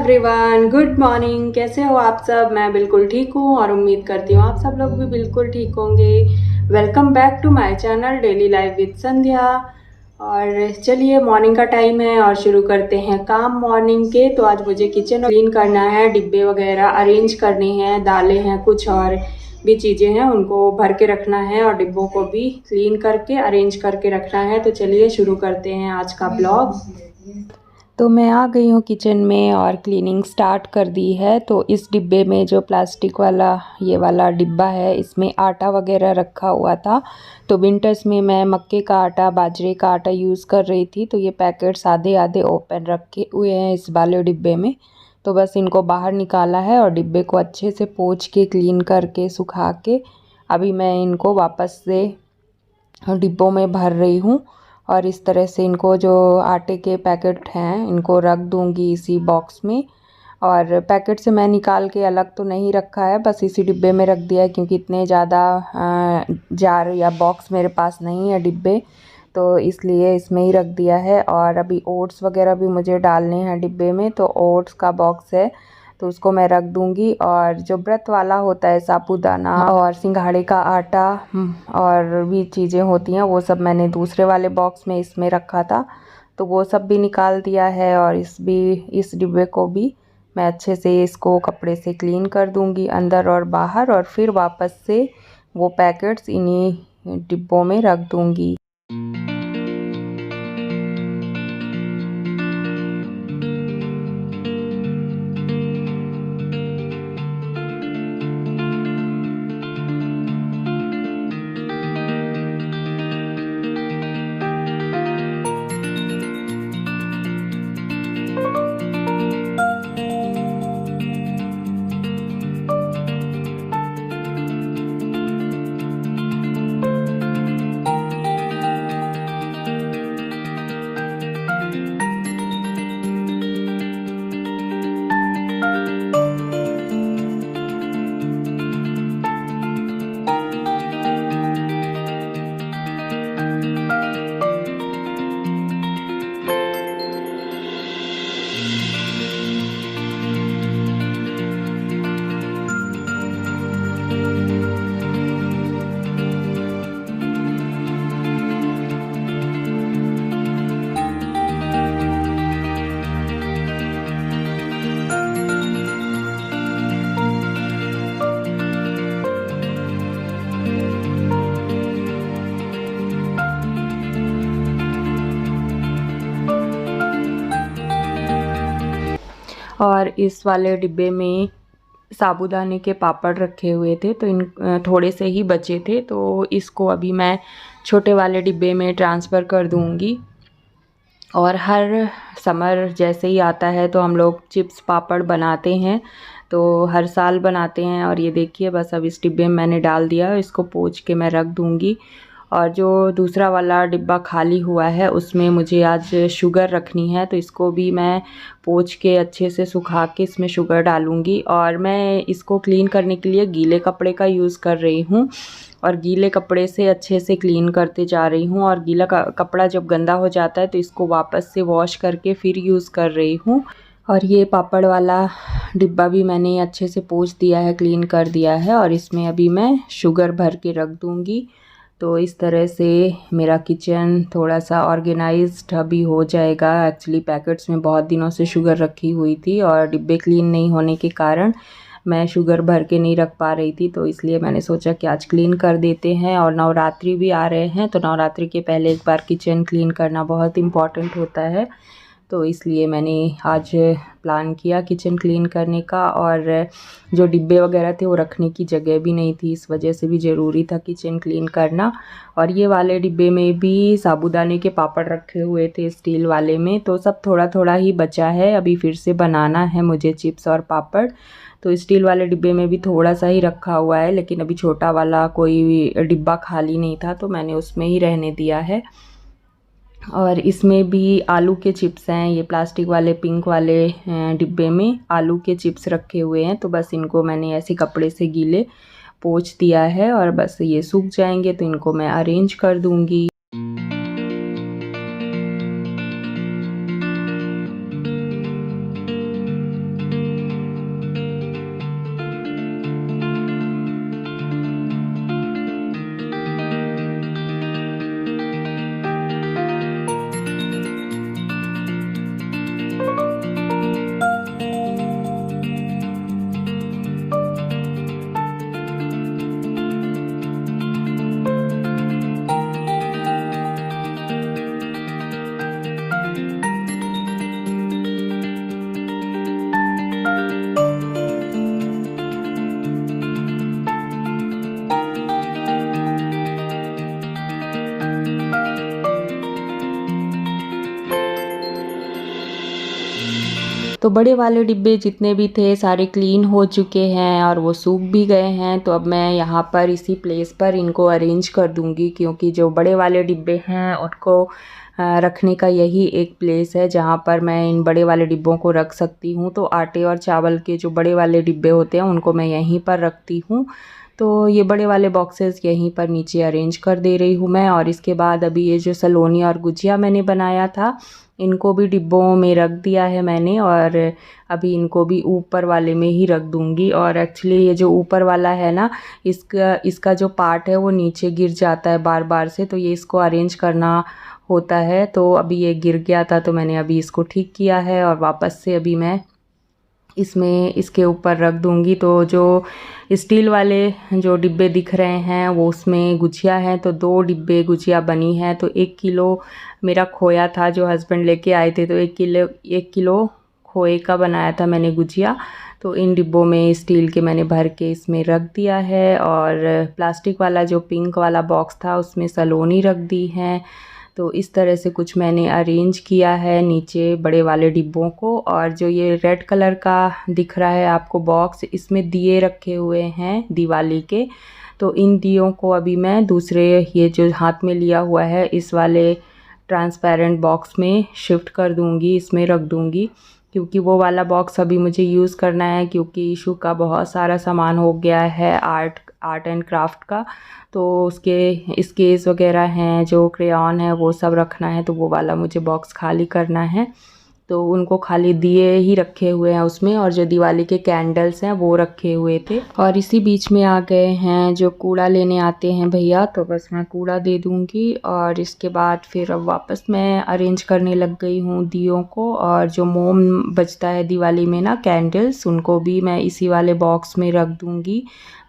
Everyone, good morning. कैसे हो आप सब? मैं बिल्कुल ठीक हूँ और उम्मीद करती हूँ आप सब लोग भी बिल्कुल ठीक होंगे। Welcome back to my channel daily life with Sandhya. और चलिए, मॉर्निंग का टाइम है और शुरू करते हैं काम मॉर्निंग के। तो आज मुझे किचन क्लीन करना है, डिब्बे वगैरह अरेंज करने हैं, दालें हैं, कुछ और भी चीज़ें हैं उनको भर के रखना है और डिब्बों को भी क्लीन करके अरेंज करके रखना है। तो चलिए शुरू करते हैं आज का ब्लॉग। तो मैं आ गई हूँ किचन में और क्लीनिंग स्टार्ट कर दी है। तो इस डिब्बे में जो प्लास्टिक वाला ये वाला डिब्बा है, इसमें आटा वगैरह रखा हुआ था। तो विंटर्स में मैं मक्के का आटा, बाजरे का आटा यूज़ कर रही थी। तो ये पैकेट्स आधे आधे ओपन रखे हुए हैं इस वाले डिब्बे में। तो बस इनको बाहर निकाला है और डिब्बे को अच्छे से पोंछ के क्लीन करके सुखा के अभी मैं इनको वापस से डिब्बों में भर रही हूँ। और इस तरह से इनको जो आटे के पैकेट हैं इनको रख दूँगी इसी बॉक्स में। और पैकेट से मैं निकाल के अलग तो नहीं रखा है, बस इसी डिब्बे में रख दिया है क्योंकि इतने ज़्यादा जार या बॉक्स मेरे पास नहीं है डिब्बे, तो इसलिए इसमें ही रख दिया है। और अभी ओट्स वगैरह भी मुझे डालने हैं डिब्बे में, तो ओट्स का बॉक्स है तो उसको मैं रख दूंगी। और जो व्रत वाला होता है साबूदाना और सिंघाड़े का आटा और भी चीज़ें होती हैं वो सब मैंने दूसरे वाले बॉक्स में इसमें रखा था, तो वो सब भी निकाल दिया है। और इस डिब्बे को भी मैं अच्छे से इसको कपड़े से क्लीन कर दूंगी अंदर और बाहर, और फिर वापस से वो पैकेट्स इन्हीं डिब्बों में रख दूंगी। और इस वाले डिब्बे में साबूदाने के पापड़ रखे हुए थे, तो इन थोड़े से ही बचे थे, तो इसको अभी मैं छोटे वाले डिब्बे में ट्रांसफ़र कर दूंगी। और हर समर जैसे ही आता है तो हम लोग चिप्स पापड़ बनाते हैं, तो हर साल बनाते हैं। और ये देखिए बस अब इस डिब्बे में मैंने डाल दिया, इसको पोंछ के मैं रख दूंगी। और जो दूसरा वाला डिब्बा खाली हुआ है उसमें मुझे आज शुगर रखनी है, तो इसको भी मैं पोंछ के अच्छे से सुखा के इसमें शुगर डालूंगी। और मैं इसको क्लीन करने के लिए गीले कपड़े का यूज़ कर रही हूँ और गीले कपड़े से अच्छे से क्लीन करते जा रही हूँ। और गीला कपड़ा जब गंदा हो जाता है तो इसको वापस से वॉश करके फिर यूज़ कर रही हूँ। और ये पापड़ वाला डिब्बा भी मैंने अच्छे से पोंछ दिया है, क्लीन कर दिया है, और इसमें अभी मैं शुगर भर के रख दूँगी। तो इस तरह से मेरा किचन थोड़ा सा ऑर्गेनाइज्ड अभी हो जाएगा। एक्चुअली पैकेट्स में बहुत दिनों से शुगर रखी हुई थी और डिब्बे क्लीन नहीं होने के कारण मैं शुगर भर के नहीं रख पा रही थी, तो इसलिए मैंने सोचा कि आज क्लीन कर देते हैं। और नवरात्रि भी आ रहे हैं, तो नवरात्रि के पहले एक बार किचन क्लीन करना बहुत इम्पॉर्टेंट होता है, तो इसलिए मैंने आज प्लान किया किचन क्लीन करने का। और जो डिब्बे वगैरह थे वो रखने की जगह भी नहीं थी, इस वजह से भी ज़रूरी था किचन क्लीन करना। और ये वाले डिब्बे में भी साबूदाने के पापड़ रखे हुए थे स्टील वाले में, तो सब थोड़ा थोड़ा ही बचा है, अभी फिर से बनाना है मुझे चिप्स और पापड़। तो स्टील वाले डिब्बे में भी थोड़ा सा ही रखा हुआ है, लेकिन अभी छोटा वाला कोई डिब्बा खाली नहीं था तो मैंने उसमें ही रहने दिया है। और इसमें भी आलू के चिप्स हैं, ये प्लास्टिक वाले पिंक वाले डिब्बे में आलू के चिप्स रखे हुए हैं, तो बस इनको मैंने ऐसे कपड़े से गीले पोंछ दिया है और बस ये सूख जाएंगे तो इनको मैं अरेंज कर दूंगी। तो बड़े वाले डिब्बे जितने भी थे सारे क्लीन हो चुके हैं और वो सूख भी गए हैं। तो अब मैं यहाँ पर इसी प्लेस पर इनको अरेंज कर दूँगी, क्योंकि जो बड़े वाले डिब्बे हैं उनको रखने का यही एक प्लेस है जहाँ पर मैं इन बड़े वाले डिब्बों को रख सकती हूँ। तो आटे और चावल के जो बड़े वाले डिब्बे होते हैं उनको मैं यहीं पर रखती हूँ। तो ये बड़े वाले बॉक्सेस यहीं पर नीचे अरेंज कर दे रही हूँ मैं। और इसके बाद अभी ये जो सलोनी और गुजिया मैंने बनाया था इनको भी डिब्बों में रख दिया है मैंने, और अभी इनको भी ऊपर वाले में ही रख दूँगी। और एक्चुअली ये जो ऊपर वाला है ना, इसका जो पार्ट है वो नीचे गिर जाता है बार बार से, तो ये इसको अरेंज करना होता है। तो अभी ये गिर गया था तो मैंने अभी इसको ठीक किया है और वापस से अभी मैं इसमें इसके ऊपर रख दूँगी। तो जो स्टील वाले जो डिब्बे दिख रहे हैं वो उसमें गुजिया है, तो 2 डिब्बे गुजिया बनी है। तो 1 किलो मेरा खोया था जो हस्बैंड लेके आए थे, तो 1 किलो खोए का बनाया था मैंने गुजिया। तो इन डिब्बों में स्टील के मैंने भर के इसमें रख दिया है। और प्लास्टिक वाला जो पिंक वाला बॉक्स था उसमें सलोनी रख दी है। तो इस तरह से कुछ मैंने अरेंज किया है नीचे बड़े वाले डिब्बों को। और जो ये रेड कलर का दिख रहा है आपको बॉक्स, इसमें दिए रखे हुए हैं दिवाली के। तो इन दियों को अभी मैं दूसरे ये जो हाथ में लिया हुआ है इस वाले ट्रांसपेरेंट बॉक्स में शिफ्ट कर दूंगी, इसमें रख दूंगी, क्योंकि वो वाला बॉक्स अभी मुझे यूज़ करना है, क्योंकि इशू का बहुत सारा सामान हो गया है आर्ट एंड क्राफ्ट का। तो उसके स्केच वगैरह हैं, जो क्रेयॉन है वो सब रखना है, तो वो वाला मुझे बॉक्स खाली करना है। तो उनको खाली दिए ही रखे हुए हैं उसमें, और जो दिवाली के कैंडल्स हैं वो रखे हुए थे। और इसी बीच में आ गए हैं जो कूड़ा लेने आते हैं भैया, तो बस मैं कूड़ा दे दूंगी। और इसके बाद फिर अब वापस मैं अरेंज करने लग गई हूँ दियों को। और जो मोम बचता है दिवाली में ना, कैंडल्स, उनको भी मैं इसी वाले बॉक्स में रख दूंगी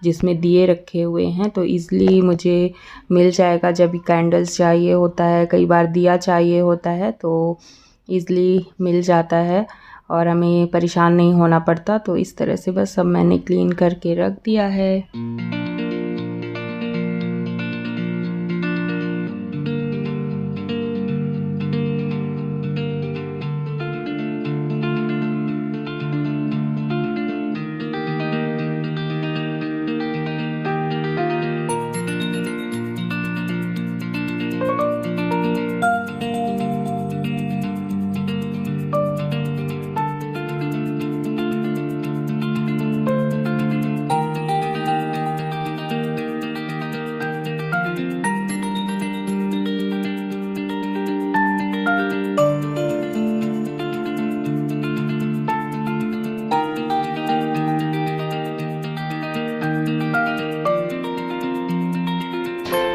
जिसमें दिए रखे हुए हैं। तो ईज़िली मुझे मिल जाएगा जब कैंडल्स चाहिए होता है, कई बार दिया चाहिए होता है, तो ईज़िली मिल जाता है और हमें परेशान नहीं होना पड़ता। तो इस तरह से बस सब मैंने क्लीन करके रख दिया है।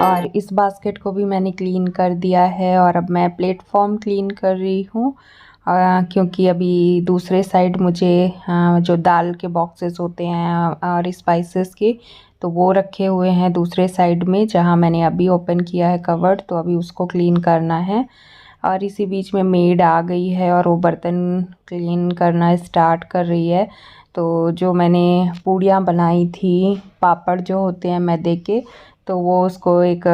और इस बास्केट को भी मैंने क्लीन कर दिया है। और अब मैं प्लेटफॉर्म क्लीन कर रही हूँ, क्योंकि अभी दूसरे साइड मुझे जो दाल के बॉक्सेस होते हैं और स्पाइसेस के, तो वो रखे हुए हैं दूसरे साइड में, जहाँ मैंने अभी ओपन किया है कवर्ड, तो अभी उसको क्लीन करना है। और इसी बीच में मेड आ गई है और वो बर्तन क्लीन करना स्टार्ट कर रही है। तो जो मैंने पूड़ियाँ बनाई थी, पापड़ जो होते हैं मैदे के, तो वो उसको एक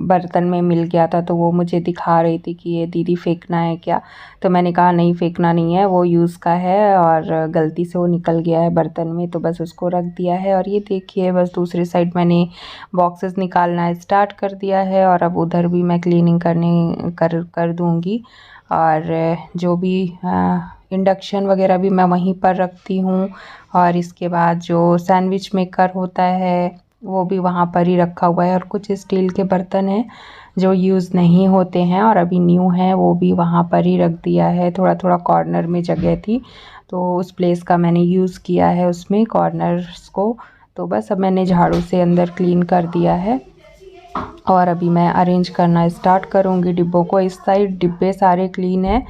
बर्तन में मिल गया था, तो वो मुझे दिखा रही थी कि ये दीदी फेंकना है क्या। तो मैंने कहा नहीं, फेंकना नहीं है, वो यूज़ का है और गलती से वो निकल गया है बर्तन में, तो बस उसको रख दिया है। और ये देखिए, बस दूसरी साइड मैंने बॉक्सेस निकालना स्टार्ट कर दिया है। और अब उधर भी मैं क्लीनिंग कर दूँगी। और जो भी इंडक्शन वगैरह भी मैं वहीं पर रखती हूँ। और इसके बाद जो सैंडविच मेकर होता है वो भी वहाँ पर ही रखा हुआ है। और कुछ स्टील के बर्तन हैं जो यूज़ नहीं होते हैं और अभी न्यू है, वो भी वहाँ पर ही रख दिया है। थोड़ा थोड़ा कॉर्नर में जगह थी, तो उस प्लेस का मैंने यूज़ किया है उसमें कॉर्नर्स को। तो बस अब मैंने झाड़ू से अंदर क्लीन कर दिया है और अभी मैं अरेंज करना स्टार्ट करूँगी डिब्बों को। इस साइड डिब्बे सारे क्लीन है,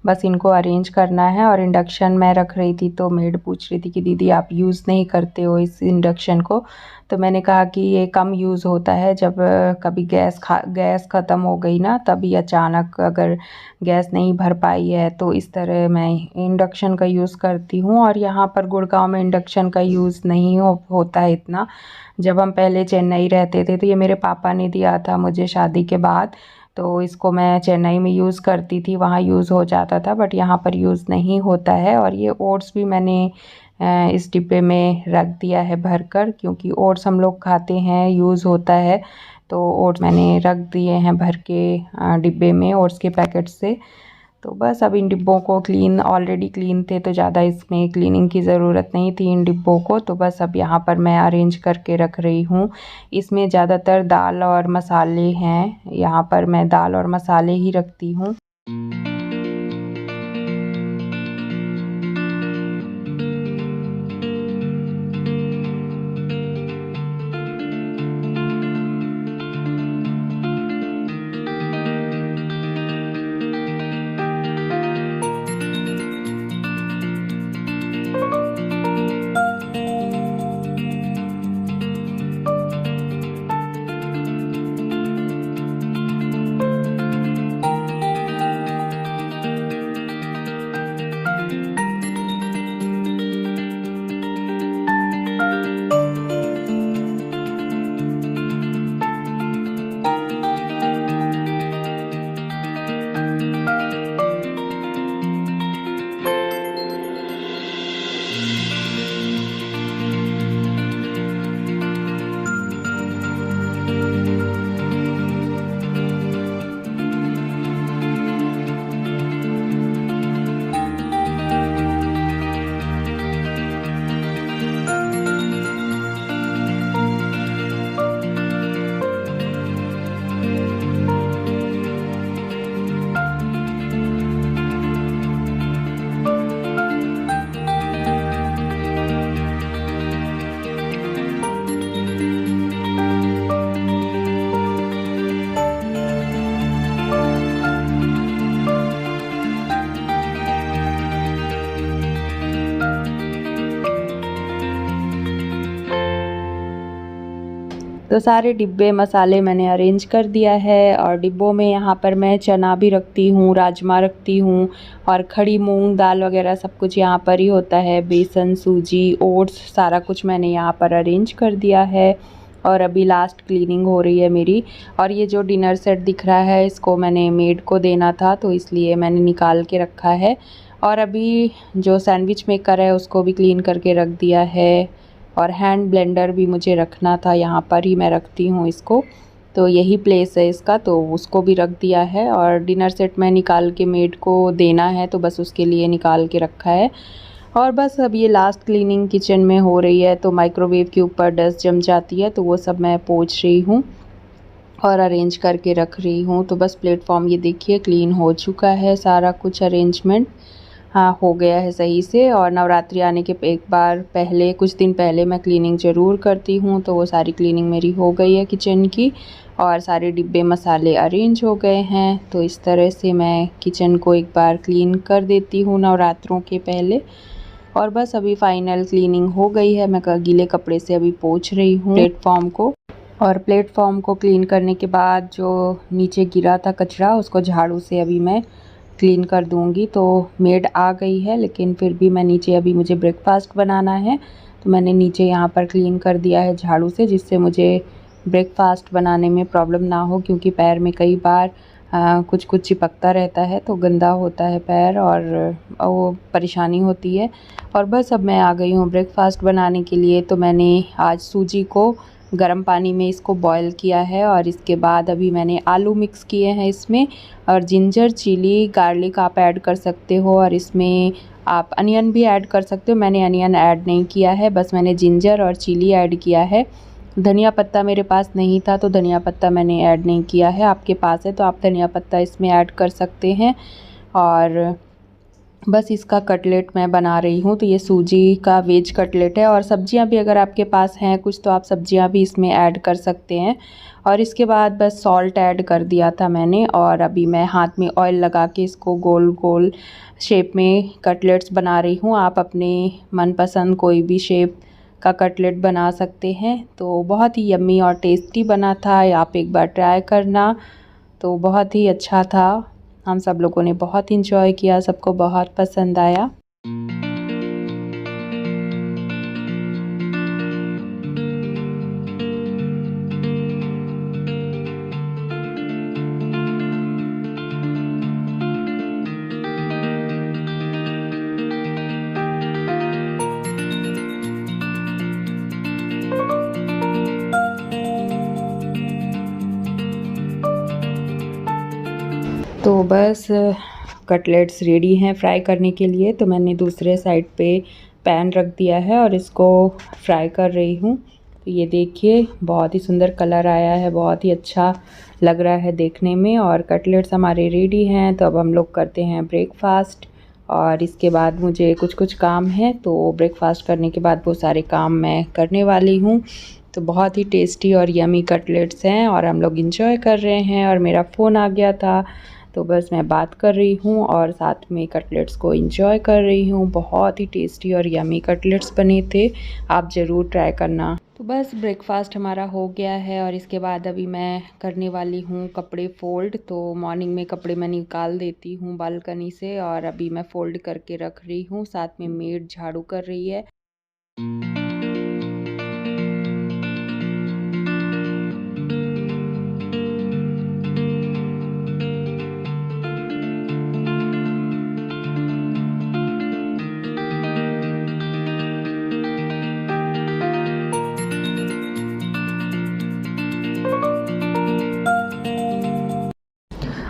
बस इनको अरेंज करना है। और इंडक्शन मैं रख रही थी तो मेड पूछ रही थी कि दीदी आप यूज़ नहीं करते हो इस इंडक्शन को। तो मैंने कहा कि ये कम यूज़ होता है जब कभी गैस ख़त्म हो गई ना, तभी अचानक अगर गैस नहीं भर पाई है, तो इस तरह मैं इंडक्शन का यूज़ करती हूँ। और यहाँ पर गुड़गांव में इंडक्शन का यूज़ नहीं होता है इतना। जब हम पहले चेन्नई रहते थे तो ये मेरे पापा ने दिया था मुझे शादी के बाद, तो इसको मैं चेन्नई में यूज़ करती थी, वहाँ यूज़ हो जाता था, बट यहाँ पर यूज़ नहीं होता है। और ये ओट्स भी मैंने इस डिब्बे में रख दिया है भर कर, क्योंकि ओट्स हम लोग खाते हैं, यूज़ होता है। तो ओट्स मैंने रख दिए हैं भर के डिब्बे में ओट्स के पैकेट से। तो बस अब इन डिब्बों को ऑलरेडी क्लीन थे, तो ज़्यादा इसमें क्लीनिंग की ज़रूरत नहीं थी इन डिब्बों को। तो बस अब यहाँ पर मैं अरेंज करके रख रही हूँ। इसमें ज़्यादातर दाल और मसाले हैं, यहाँ पर मैं दाल और मसाले ही रखती हूँ। तो सारे डिब्बे मसाले मैंने अरेंज कर दिया है। और डिब्बों में यहाँ पर मैं चना भी रखती हूँ, राजमा रखती हूँ, और खड़ी मूंग दाल वगैरह सब कुछ यहाँ पर ही होता है। बेसन, सूजी, ओट्स, सारा कुछ मैंने यहाँ पर अरेंज कर दिया है। और अभी लास्ट क्लीनिंग हो रही है मेरी। और ये जो डिनर सेट दिख रहा है, इसको मैंने मेड को देना था, तो इसलिए मैंने निकाल के रखा है। और अभी जो सैंडविच मेकर है उसको भी क्लीन करके रख दिया है। और हैंड ब्लेंडर भी मुझे रखना था, यहाँ पर ही मैं रखती हूँ इसको, तो यही प्लेस है इसका, तो उसको भी रख दिया है। और डिनर सेट में निकाल के मेड को देना है, तो बस उसके लिए निकाल के रखा है। और बस अब ये लास्ट क्लीनिंग किचन में हो रही है, तो माइक्रोवेव के ऊपर डस्ट जम जाती है, तो वो सब मैं पोंछ रही हूँ और अरेंज करके रख रही हूँ। तो बस प्लेटफॉर्म ये देखिए क्लीन हो चुका है, सारा कुछ अरेंजमेंट हाँ हो गया है सही से। और नवरात्रि आने के एक बार पहले, कुछ दिन पहले मैं क्लीनिंग ज़रूर करती हूँ, तो वो सारी क्लीनिंग मेरी हो गई है किचन की। और सारे डिब्बे मसाले अरेंज हो गए हैं। तो इस तरह से मैं किचन को एक बार क्लीन कर देती हूँ नवरात्रों के पहले। और बस अभी फाइनल क्लीनिंग हो गई है, मैं गीले कपड़े से अभी पोंछ रही हूँ प्लेटफॉर्म को। और प्लेटफॉर्म को क्लीन करने के बाद जो नीचे गिरा था कचरा, उसको झाड़ू से अभी मैं क्लीन कर दूंगी। तो मेड आ गई है, लेकिन फिर भी मैं नीचे, अभी मुझे ब्रेकफास्ट बनाना है, तो मैंने नीचे यहाँ पर क्लीन कर दिया है झाड़ू से, जिससे मुझे ब्रेकफास्ट बनाने में प्रॉब्लम ना हो, क्योंकि पैर में कई बार कुछ कुछ चिपकता रहता है, तो गंदा होता है पैर और वो परेशानी होती है। और बस अब मैं आ गई हूँ ब्रेकफास्ट बनाने के लिए। तो मैंने आज सूजी को गर्म पानी में इसको बॉईल किया है, और इसके बाद अभी मैंने आलू मिक्स किए हैं इसमें, और जिंजर, चिली, गार्लिक आप ऐड कर सकते हो, और इसमें आप अनियन भी ऐड कर सकते हो। मैंने अनियन ऐड नहीं किया है, बस मैंने जिंजर और चिली ऐड किया है। धनिया पत्ता मेरे पास नहीं था, तो धनिया पत्ता मैंने ऐड नहीं किया है। आपके पास है तो आप धनिया पत्ता इसमें ऐड कर सकते हैं। और बस इसका कटलेट मैं बना रही हूँ। तो ये सूजी का वेज कटलेट है, और सब्जियाँ भी अगर आपके पास हैं कुछ, तो आप सब्जियाँ भी इसमें ऐड कर सकते हैं। और इसके बाद बस सॉल्ट ऐड कर दिया था मैंने, और अभी मैं हाथ में ऑयल लगा के इसको गोल गोल शेप में कटलेट्स बना रही हूँ। आप अपने मनपसंद कोई भी शेप का कटलेट बना सकते हैं। तो बहुत ही यम्मी और टेस्टी बना था, आप एक बार ट्राई करना। तो बहुत ही अच्छा था, हम सब लोगों ने बहुत इंजॉय किया, सबको बहुत पसंद आया। तो बस कटलेट्स रेडी हैं फ्राई करने के लिए। तो मैंने दूसरे साइड पे पैन रख दिया है और इसको फ्राई कर रही हूँ। तो ये देखिए बहुत ही सुंदर कलर आया है, बहुत ही अच्छा लग रहा है देखने में। और कटलेट्स हमारे रेडी हैं। तो अब हम लोग करते हैं ब्रेकफास्ट और इसके बाद मुझे कुछ काम है, तो ब्रेकफास्ट करने के बाद वो सारे काम मैं करने वाली हूँ। तो बहुत ही टेस्टी और यमी कटलेट्स हैं और हम लोग इंजॉय कर रहे हैं। और मेरा फ़ोन आ गया था तो बस मैं बात कर रही हूँ और साथ में कटलेट्स को इंजॉय कर रही हूँ। बहुत ही टेस्टी और यमी कटलेट्स बने थे, आप ज़रूर ट्राई करना। तो बस ब्रेकफास्ट हमारा हो गया है और इसके बाद अभी मैं करने वाली हूँ कपड़े फ़ोल्ड। तो मॉर्निंग में कपड़े मैं निकाल देती हूँ बालकनी से और अभी मैं फ़ोल्ड करके रख रही हूँ। साथ में मेड झाड़ू कर रही है।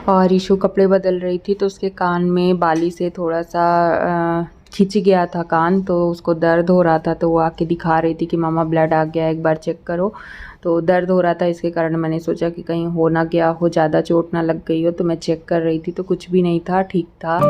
और ईशु कपड़े बदल रही थी तो उसके कान में बाली से थोड़ा सा खिंच गया था कान, तो उसको दर्द हो रहा था। तो वो आके दिखा रही थी कि मामा ब्लड आ गया, एक बार चेक करो। तो दर्द हो रहा था, इसके कारण मैंने सोचा कि कहीं हो ना गया हो, ज़्यादा चोट ना लग गई हो। तो मैं चेक कर रही थी तो कुछ भी नहीं था, ठीक था।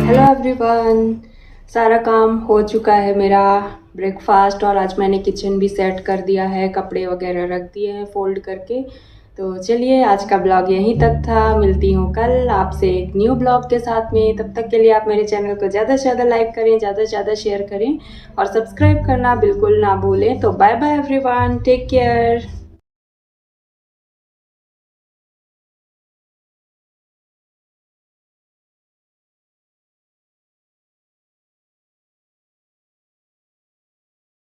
हेलो एवरीवन, सारा काम हो चुका है मेरा ब्रेकफास्ट और आज मैंने किचन भी सेट कर दिया है, कपड़े वगैरह रख दिए हैं फोल्ड करके। तो चलिए आज का ब्लॉग यहीं तक था, मिलती हूँ कल आपसे एक न्यू ब्लॉग के साथ में। तब तक के लिए आप मेरे चैनल को ज़्यादा से ज़्यादा लाइक करें, ज़्यादा से ज़्यादा शेयर करें और सब्सक्राइब करना बिल्कुल ना भूलें। तो bye bye everyone, take care.